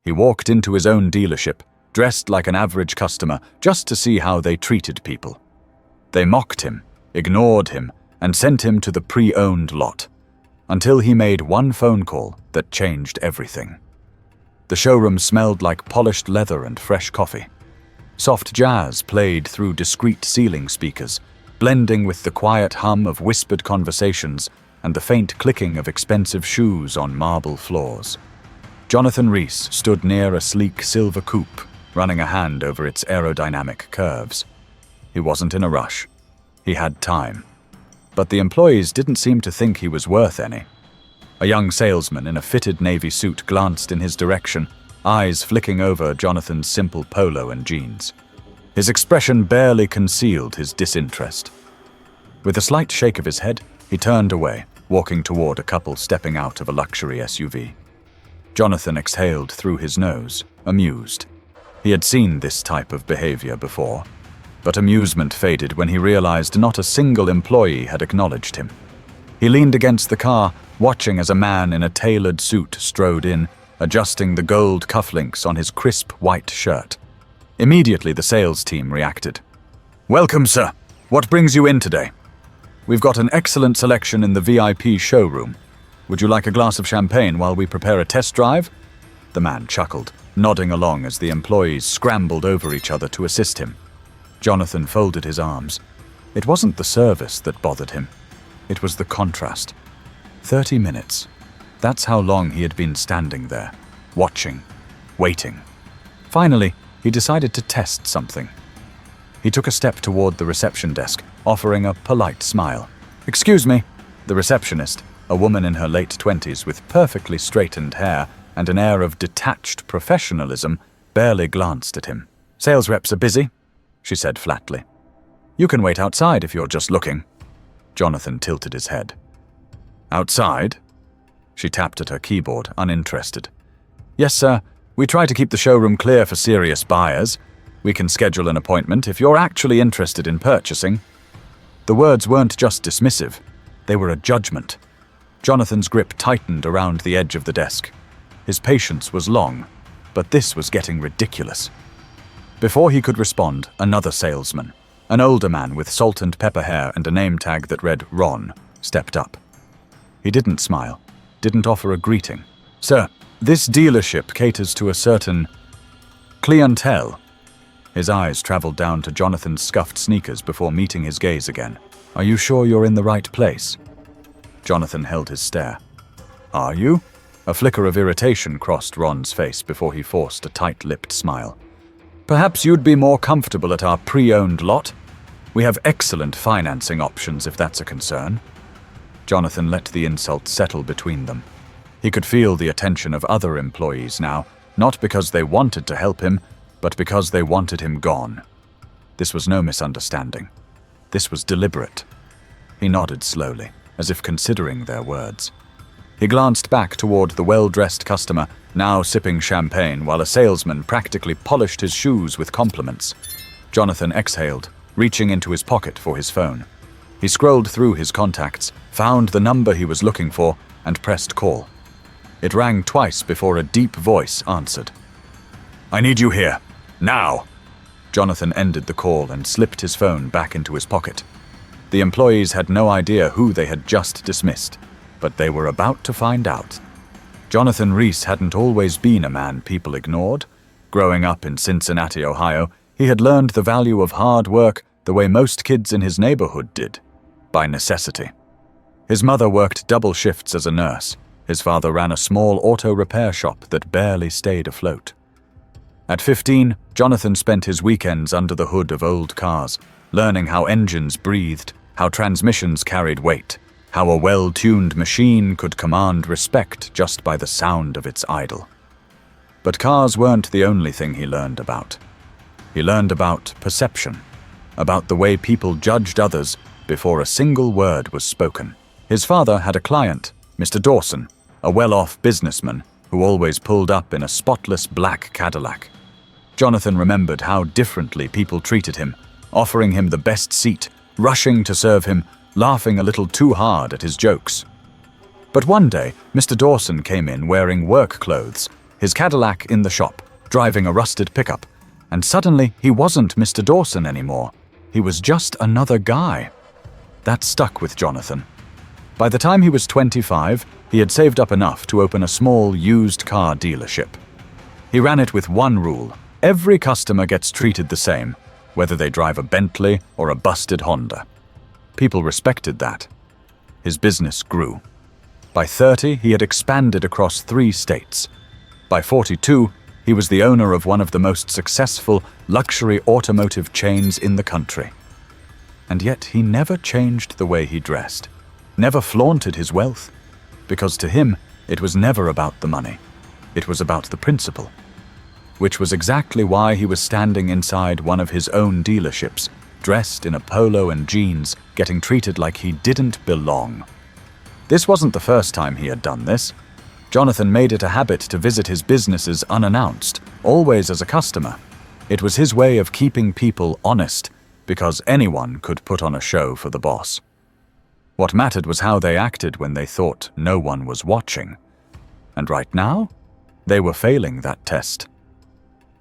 He walked into his own dealership, dressed like an average customer, just to see how they treated people. They mocked him, ignored him, and sent him to the pre-owned lot, until he made one phone call that changed everything. The showroom smelled like polished leather and fresh coffee. Soft jazz played through discreet ceiling speakers, blending with the quiet hum of whispered conversations and the faint clicking of expensive shoes on marble floors. Jonathan Rees stood near a sleek silver coupe, running a hand over its aerodynamic curves. He wasn't in a rush. He had time. But the employees didn't seem to think he was worth any. A young salesman in a fitted navy suit glanced in his direction, eyes flicking over Jonathan's simple polo and jeans. His expression barely concealed his disinterest. With a slight shake of his head, he turned away, walking toward a couple stepping out of a luxury SUV. Jonathan exhaled through his nose, amused. He had seen this type of behavior before, but amusement faded when he realized not a single employee had acknowledged him. He leaned against the car, watching as a man in a tailored suit strode in, adjusting the gold cufflinks on his crisp white shirt. Immediately, the sales team reacted. "Welcome, sir. What brings you in today? We've got an excellent selection in the VIP showroom. Would you like a glass of champagne while we prepare a test drive?" The man chuckled, nodding along as the employees scrambled over each other to assist him. Jonathan folded his arms. It wasn't the service that bothered him. It was the contrast. 30 minutes. That's how long he had been standing there, watching, waiting. Finally, he decided to test something. He took a step toward the reception desk, offering a polite smile. "Excuse me." The receptionist, a woman in her late 20s with perfectly straightened hair and an air of detached professionalism, barely glanced at him. "Sales reps are busy," she said flatly. "You can wait outside if you're just looking." Jonathan tilted his head. "Outside?" She tapped at her keyboard, uninterested. "Yes, sir. We try to keep the showroom clear for serious buyers. We can schedule an appointment if you're actually interested in purchasing." The words weren't just dismissive. They were a judgment. Jonathan's grip tightened around the edge of the desk. His patience was long, but this was getting ridiculous. Before he could respond, another salesman, an older man with salt and pepper hair and a name tag that read Ron, stepped up. He didn't smile, didn't offer a greeting. "Sir, this dealership caters to a certain clientele." His eyes traveled down to Jonathan's scuffed sneakers before meeting his gaze again. "Are you sure you're in the right place?" Jonathan held his stare. "Are you?" A flicker of irritation crossed Ron's face before he forced a tight-lipped smile. "Perhaps you'd be more comfortable at our pre-owned lot? We have excellent financing options if that's a concern." Jonathan let the insult settle between them. He could feel the attention of other employees now, not because they wanted to help him, but because they wanted him gone. This was no misunderstanding. This was deliberate. He nodded slowly, as if considering their words. He glanced back toward the well-dressed customer, now sipping champagne while a salesman practically polished his shoes with compliments. Jonathan exhaled, reaching into his pocket for his phone. He scrolled through his contacts, found the number he was looking for, and pressed call. It rang twice before a deep voice answered. "I need you here. Now!" Jonathan ended the call and slipped his phone back into his pocket. The employees had no idea who they had just dismissed, but they were about to find out. Jonathan Rees hadn't always been a man people ignored. Growing up in Cincinnati, Ohio, he had learned the value of hard work the way most kids in his neighborhood did, by necessity. His mother worked double shifts as a nurse. His father ran a small auto repair shop that barely stayed afloat. At 15, Jonathan spent his weekends under the hood of old cars, learning how engines breathed, how transmissions carried weight, how a well-tuned machine could command respect just by the sound of its idle. But cars weren't the only thing he learned about. He learned about perception, about the way people judged others before a single word was spoken. His father had a client, Mr. Dawson, a well-off businessman who always pulled up in a spotless black Cadillac. Jonathan remembered how differently people treated him, offering him the best seat, rushing to serve him, laughing a little too hard at his jokes. But one day, Mr. Dawson came in wearing work clothes, his Cadillac in the shop, driving a rusted pickup, and suddenly he wasn't Mr. Dawson anymore. He was just another guy. That stuck with Jonathan. By the time he was 25, he had saved up enough to open a small used car dealership. He ran it with one rule: every customer gets treated the same, whether they drive a Bentley or a busted Honda. People respected that. His business grew. By 30, he had expanded across 3 states. By 42, he was the owner of one of the most successful luxury automotive chains in the country. And yet he never changed the way he dressed, never flaunted his wealth, because to him it was never about the money. It was about the principle. Which was exactly why he was standing inside one of his own dealerships, dressed in a polo and jeans, getting treated like he didn't belong. This wasn't the first time he had done this. Jonathan made it a habit to visit his businesses unannounced, always as a customer. It was his way of keeping people honest, because anyone could put on a show for the boss. What mattered was how they acted when they thought no one was watching. And right now, they were failing that test.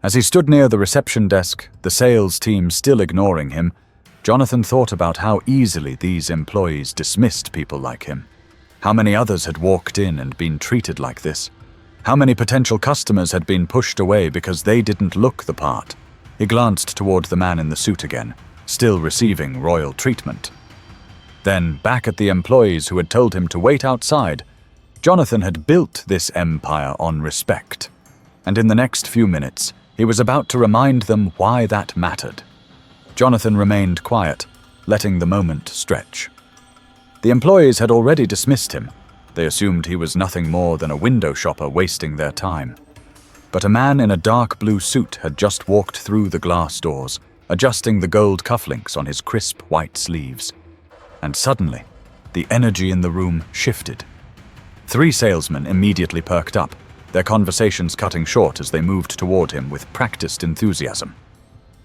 As he stood near the reception desk, the sales team still ignoring him, Jonathan thought about how easily these employees dismissed people like him. How many others had walked in and been treated like this? How many potential customers had been pushed away because they didn't look the part? He glanced toward the man in the suit again, still receiving royal treatment. Then, back at the employees who had told him to wait outside, Jonathan had built this empire on respect. And in the next few minutes, he was about to remind them why that mattered. Jonathan remained quiet, letting the moment stretch. The employees had already dismissed him. They assumed he was nothing more than a window shopper wasting their time. But a man in a dark blue suit had just walked through the glass doors, adjusting the gold cufflinks on his crisp white sleeves. And suddenly, the energy in the room shifted. 3 salesmen immediately perked up, their conversations cutting short as they moved toward him with practiced enthusiasm.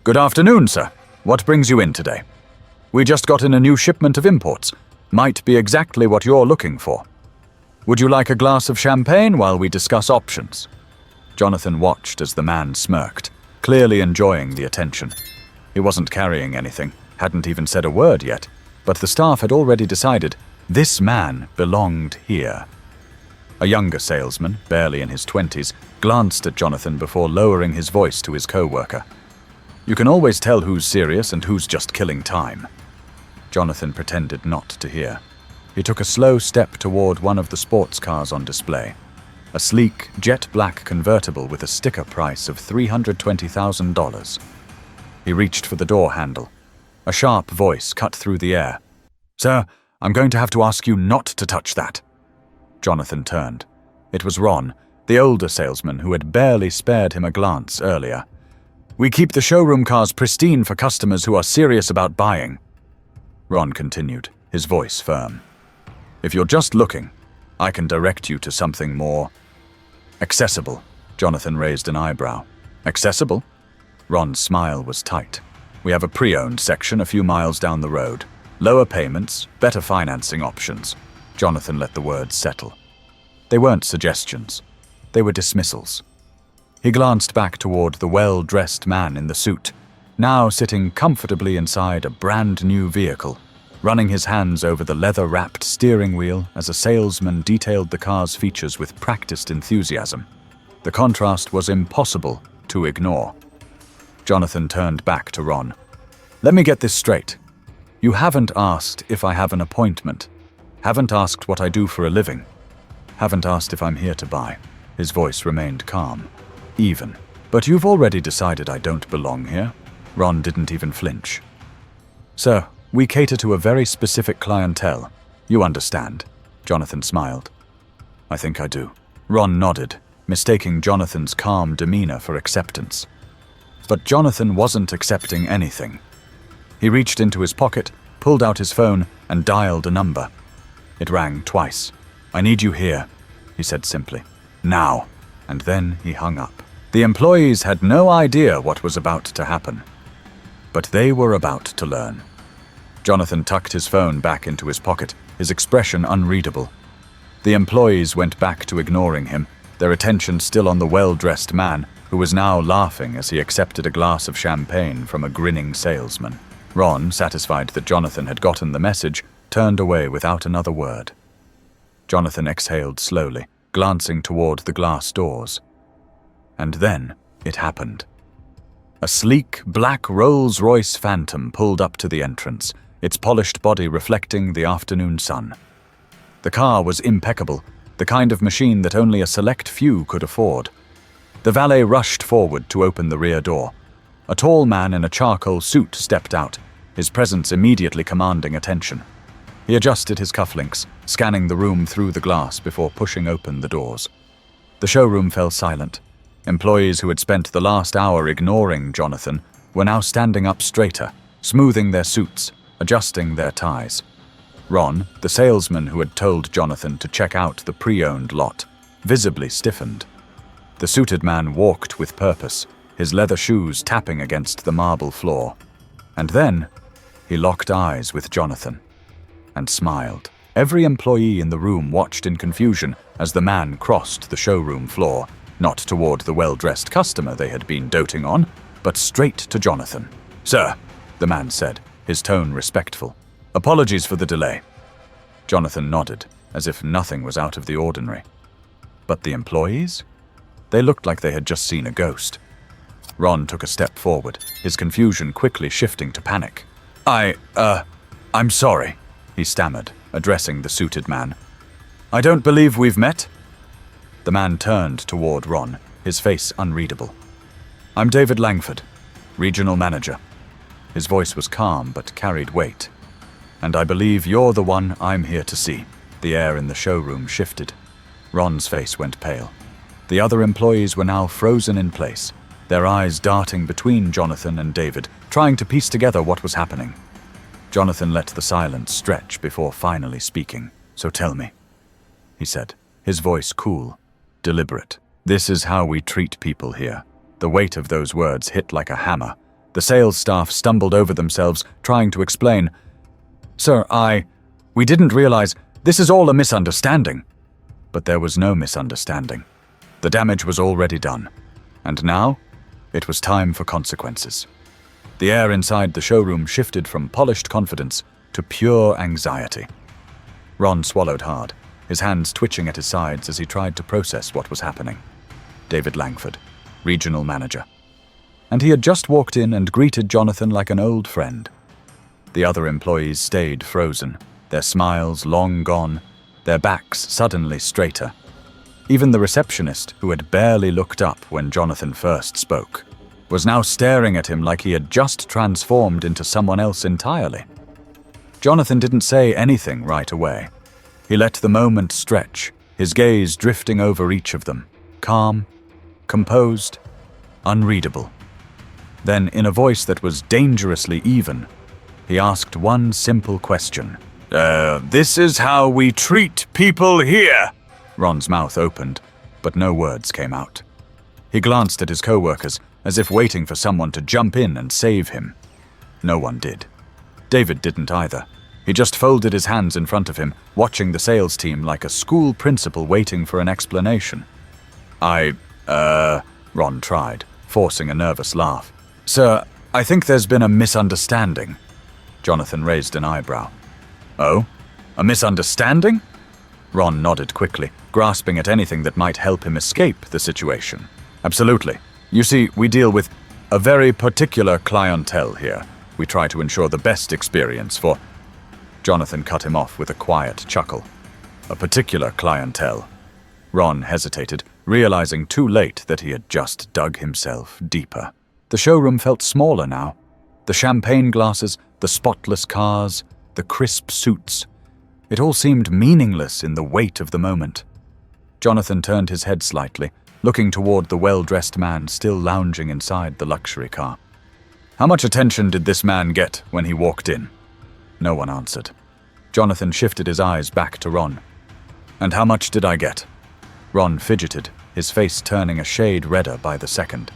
"Good afternoon, sir. What brings you in today? We just got in a new shipment of imports. Might be exactly what you're looking for. Would you like a glass of champagne while we discuss options?" Jonathan watched as the man smirked, clearly enjoying the attention. He wasn't carrying anything, hadn't even said a word yet, but the staff had already decided this man belonged here. A younger salesman, barely in his 20s, glanced at Jonathan before lowering his voice to his co-worker. "You can always tell who's serious and who's just killing time." Jonathan pretended not to hear. He took a slow step toward one of the sports cars on display. A sleek, jet-black convertible with a sticker price of $320,000. He reached for the door handle. A sharp voice cut through the air. "Sir, I'm going to have to ask you not to touch that." Jonathan turned. It was Ron, the older salesman who had barely spared him a glance earlier. "We keep the showroom cars pristine for customers who are serious about buying." Ron continued, his voice firm. "If you're just looking, I can direct you to something more accessible." Jonathan raised an eyebrow. "Accessible?" Ron's smile was tight. "We have a pre-owned section a few miles down the road. Lower payments, better financing options." Jonathan let the words settle. They weren't suggestions. They were dismissals. He glanced back toward the well-dressed man in the suit, now sitting comfortably inside a brand-new vehicle, running his hands over the leather-wrapped steering wheel as a salesman detailed the car's features with practiced enthusiasm. The contrast was impossible to ignore. Jonathan turned back to Ron. "Let me get this straight. You haven't asked if I have an appointment. Haven't asked what I do for a living. Haven't asked if I'm here to buy." His voice remained calm, even. "But you've already decided I don't belong here." Ron didn't even flinch. "Sir, we cater to a very specific clientele. You understand." Jonathan smiled. "I think I do." Ron nodded, mistaking Jonathan's calm demeanor for acceptance. But Jonathan wasn't accepting anything. He reached into his pocket, pulled out his phone, and dialed a number. It rang twice. "I need you here," he said simply. "Now." And then he hung up. The employees had no idea what was about to happen. But they were about to learn. Jonathan tucked his phone back into his pocket, his expression unreadable. The employees went back to ignoring him, their attention still on the well-dressed man, who was now laughing as he accepted a glass of champagne from a grinning salesman. Ron, satisfied that Jonathan had gotten the message, turned away without another word. Jonathan exhaled slowly, glancing toward the glass doors. And then it happened. A sleek, black Rolls-Royce Phantom pulled up to the entrance, its polished body reflecting the afternoon sun. The car was impeccable, the kind of machine that only a select few could afford. The valet rushed forward to open the rear door. A tall man in a charcoal suit stepped out, his presence immediately commanding attention. He adjusted his cufflinks, scanning the room through the glass before pushing open the doors. The showroom fell silent. Employees who had spent the last hour ignoring Jonathan were now standing up straighter, smoothing their suits, adjusting their ties. Ron, the salesman who had told Jonathan to check out the pre-owned lot, visibly stiffened. The suited man walked with purpose, his leather shoes tapping against the marble floor. And then he locked eyes with Jonathan and smiled. Every employee in the room watched in confusion as the man crossed the showroom floor, not toward the well-dressed customer they had been doting on, but straight to Jonathan. "Sir," the man said, his tone respectful. "Apologies for the delay." Jonathan nodded, as if nothing was out of the ordinary. But the employees? They looked like they had just seen a ghost. Ron took a step forward, his confusion quickly shifting to panic. I'm sorry," he stammered, addressing the suited man. "I don't believe we've met." The man turned toward Ron, his face unreadable. "I'm David Langford, regional manager." His voice was calm but carried weight. "And I believe you're the one I'm here to see." The air in the showroom shifted. Ron's face went pale. The other employees were now frozen in place, their eyes darting between Jonathan and David, trying to piece together what was happening. Jonathan let the silence stretch before finally speaking. "So tell me," he said, his voice cool, deliberate. "This is how we treat people here." The weight of those words hit like a hammer. The sales staff stumbled over themselves, trying to explain. "Sir, we didn't realize. This is all a misunderstanding." But there was no misunderstanding. The damage was already done. And now, it was time for consequences. The air inside the showroom shifted from polished confidence to pure anxiety. Ron swallowed hard, his hands twitching at his sides as he tried to process what was happening. David Langford, regional manager. And he had just walked in and greeted Jonathan like an old friend. The other employees stayed frozen, their smiles long gone, their backs suddenly straighter. Even the receptionist, who had barely looked up when Jonathan first spoke, was now staring at him like he had just transformed into someone else entirely. Jonathan didn't say anything right away. He let the moment stretch, his gaze drifting over each of them, calm, composed, unreadable. Then, in a voice that was dangerously even, he asked one simple question. This is how we treat people here." Ron's mouth opened, but no words came out. He glanced at his co-workers, as if waiting for someone to jump in and save him. No one did. David didn't either. He just folded his hands in front of him, watching the sales team like a school principal waiting for an explanation. Ron tried, forcing a nervous laugh. "Sir, I think there's been a misunderstanding." Jonathan raised an eyebrow. "Oh? A misunderstanding?" Ron nodded quickly, grasping at anything that might help him escape the situation. "Absolutely. You see, we deal with a very particular clientele here. We try to ensure the best experience for—" Jonathan cut him off with a quiet chuckle. "A particular clientele." Ron hesitated, realizing too late that he had just dug himself deeper. The showroom felt smaller now. The champagne glasses, the spotless cars, the crisp suits. It all seemed meaningless in the weight of the moment. Jonathan turned his head slightly, looking toward the well-dressed man still lounging inside the luxury car. "How much attention did this man get when he walked in?" No one answered. Jonathan shifted his eyes back to Ron. "And how much did I get?" Ron fidgeted, his face turning a shade redder by the second.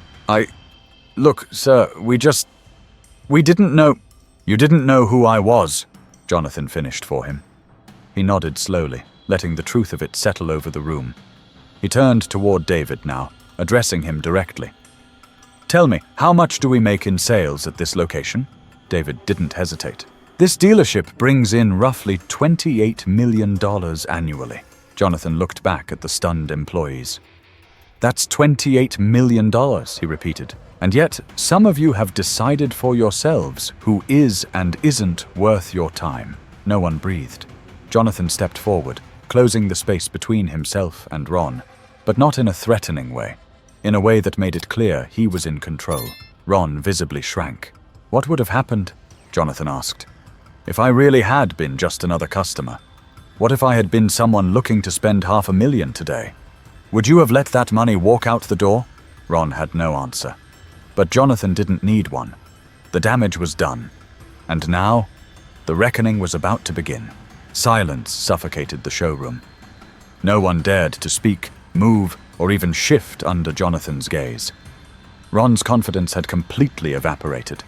Look, sir, we didn't know—" "You didn't know who I was," Jonathan finished for him. He nodded slowly, letting the truth of it settle over the room. He turned toward David now, addressing him directly. "Tell me, how much do we make in sales at this location?" David didn't hesitate. "This dealership brings in roughly $28 million annually." Jonathan looked back at the stunned employees. "That's $28 million, he repeated. "And yet, some of you have decided for yourselves who is and isn't worth your time." No one breathed. Jonathan stepped forward, closing the space between himself and Ron, but not in a threatening way. In a way that made it clear he was in control. Ron visibly shrank. "What would have happened?" Jonathan asked. "If I really had been just another customer? What if I had been someone looking to spend $500,000 today? Would you have let that money walk out the door?" Ron had no answer. But Jonathan didn't need one. The damage was done. And now, the reckoning was about to begin. Silence suffocated the showroom. No one dared to speak, move, or even shift under Jonathan's gaze. Ron's confidence had completely evaporated.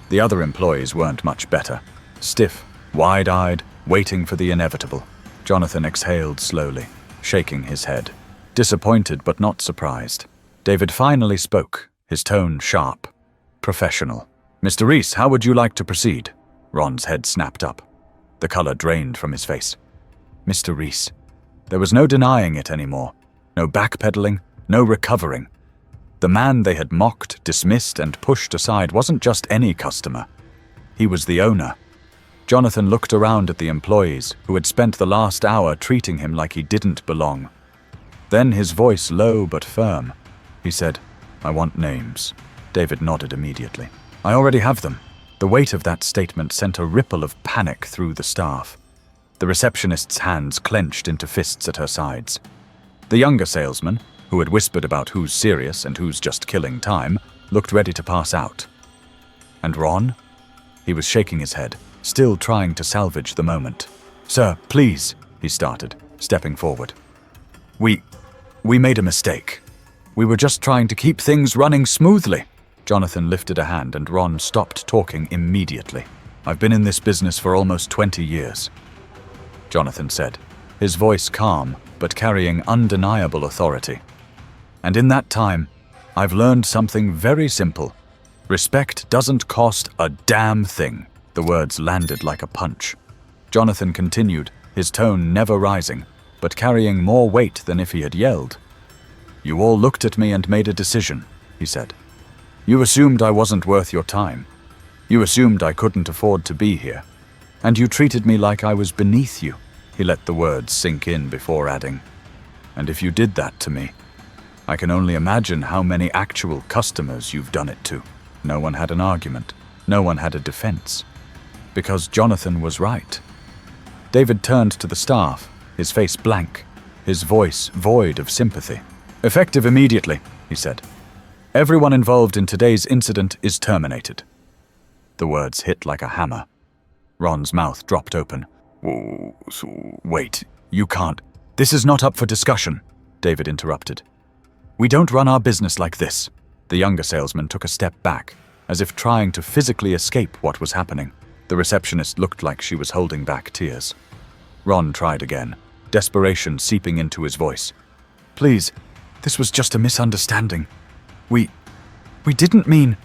The other employees weren't much better. Stiff, wide-eyed, waiting for the inevitable. Jonathan exhaled slowly, shaking his head. Disappointed but not surprised. David finally spoke, his tone sharp, professional. "Mr. Reese, how would you like to proceed?" Ron's head snapped up. The color drained from his face. Mr. Reese. There was no denying it anymore. No backpedaling, no recovering. The man they had mocked, dismissed, and pushed aside wasn't just any customer. He was the owner. Jonathan looked around at the employees who had spent the last hour treating him like he didn't belong. Then his voice low but firm. He said, "I want names." David nodded immediately. "I already have them." The weight of that statement sent a ripple of panic through the staff. The receptionist's hands clenched into fists at her sides. The younger salesman, who had whispered about who's serious and who's just killing time, looked ready to pass out. And Ron? He was shaking his head, still trying to salvage the moment. "Sir, please," he started, stepping forward. We made a mistake. We were just trying to keep things running smoothly." Jonathan lifted a hand and Ron stopped talking immediately. "I've been in this business for almost 20 years. Jonathan said, his voice calm but carrying undeniable authority. "And in that time, I've learned something very simple. Respect doesn't cost a damn thing." The words landed like a punch. Jonathan continued, his tone never rising, but carrying more weight than if he had yelled. "You all looked at me and made a decision," he said. "You assumed I wasn't worth your time. You assumed I couldn't afford to be here. And you treated me like I was beneath you." He let the words sink in before adding, "And if you did that to me, I can only imagine how many actual customers you've done it to." No one had an argument. No one had a defense. Because Jonathan was right. David turned to the staff, his face blank, his voice void of sympathy. "Effective immediately," he said. "Everyone involved in today's incident is terminated." The words hit like a hammer. Ron's mouth dropped open. Wait, you can't. This is not up for discussion," David interrupted. "We don't run our business like this." The younger salesman took a step back, as if trying to physically escape what was happening. The receptionist looked like she was holding back tears. Ron tried again, desperation seeping into his voice. "Please, this was just a misunderstanding. We didn't mean—"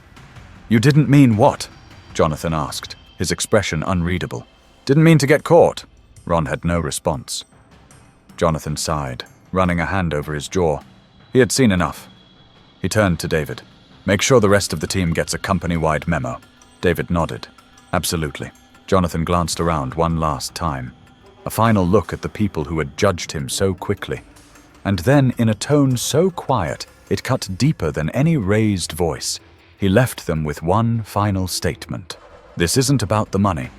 "You didn't mean what?" Jonathan asked, his expression unreadable. "Didn't mean to get caught." Ron had no response. Jonathan sighed, running a hand over his jaw. He had seen enough. He turned to David. "Make sure the rest of the team gets a company-wide memo." David nodded. "Absolutely." Jonathan glanced around one last time. A final look at the people who had judged him so quickly. And then, in a tone so quiet, it cut deeper than any raised voice, he left them with one final statement. "This isn't about the money.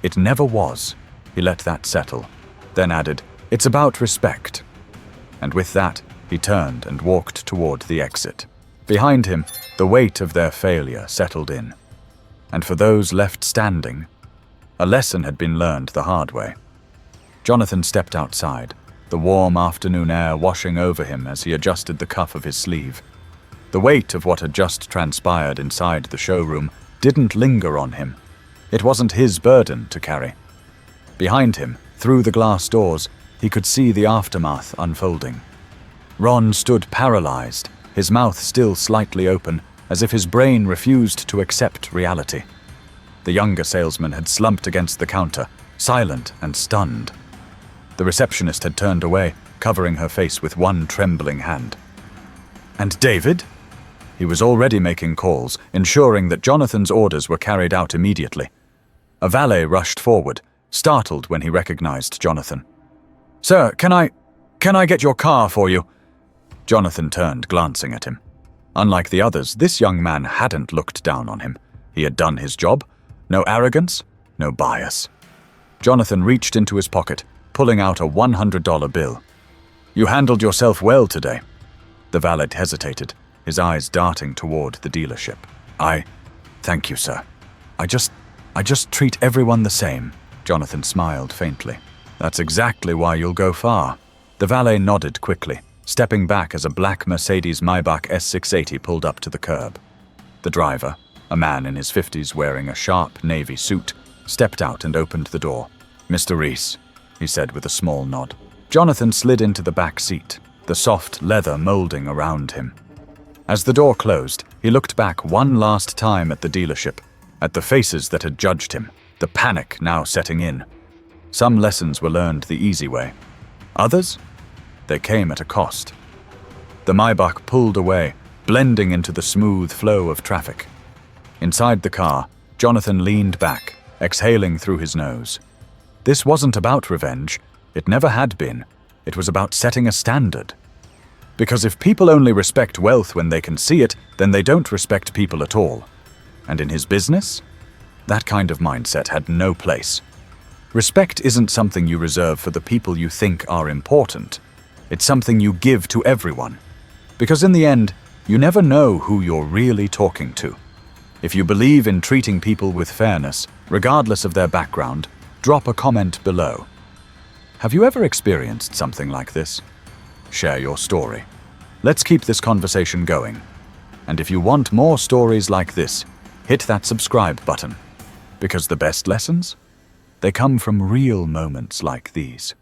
It never was." He let that settle, then added, "It's about respect." And with that, he turned and walked toward the exit. Behind him, the weight of their failure settled in. And for those left standing, a lesson had been learned the hard way. Jonathan stepped outside, the warm afternoon air washing over him as he adjusted the cuff of his sleeve. The weight of what had just transpired inside the showroom didn't linger on him. It wasn't his burden to carry. Behind him, through the glass doors, he could see the aftermath unfolding. Ron stood paralyzed, his mouth still slightly open, as if his brain refused to accept reality. The younger salesman had slumped against the counter, silent and stunned. The receptionist had turned away, covering her face with one trembling hand. And David? He was already making calls, ensuring that Jonathan's orders were carried out immediately. A valet rushed forward, startled when he recognized Jonathan. "Sir, can I get your car for you?" Jonathan turned, glancing at him. Unlike the others, this young man hadn't looked down on him. He had done his job. No arrogance, no bias. Jonathan reached into his pocket, pulling out a $100 bill. "You handled yourself well today." The valet hesitated, his eyes darting toward the dealership. Thank you, sir. I just treat everyone the same." Jonathan smiled faintly. "That's exactly why you'll go far." The valet nodded quickly, stepping back as a black Mercedes Maybach S680 pulled up to the curb. The driver, a man in his 50s wearing a sharp navy suit, stepped out and opened the door. "Mr. Reese," he said with a small nod. Jonathan slid into the back seat, the soft leather molding around him. As the door closed, he looked back one last time at the dealership, at the faces that had judged him, the panic now setting in. Some lessons were learned the easy way. Others? They came at a cost. The Maybach pulled away, blending into the smooth flow of traffic. Inside the car, Jonathan leaned back, exhaling through his nose. This wasn't about revenge. It never had been. It was about setting a standard. Because if people only respect wealth when they can see it, then they don't respect people at all. And in his business? That kind of mindset had no place. Respect isn't something you reserve for the people you think are important. It's something you give to everyone. Because in the end, you never know who you're really talking to. If you believe in treating people with fairness, regardless of their background, drop a comment below. Have you ever experienced something like this? Share your story. Let's keep this conversation going. And if you want more stories like this, hit that subscribe button. Because the best lessons? They come from real moments like these.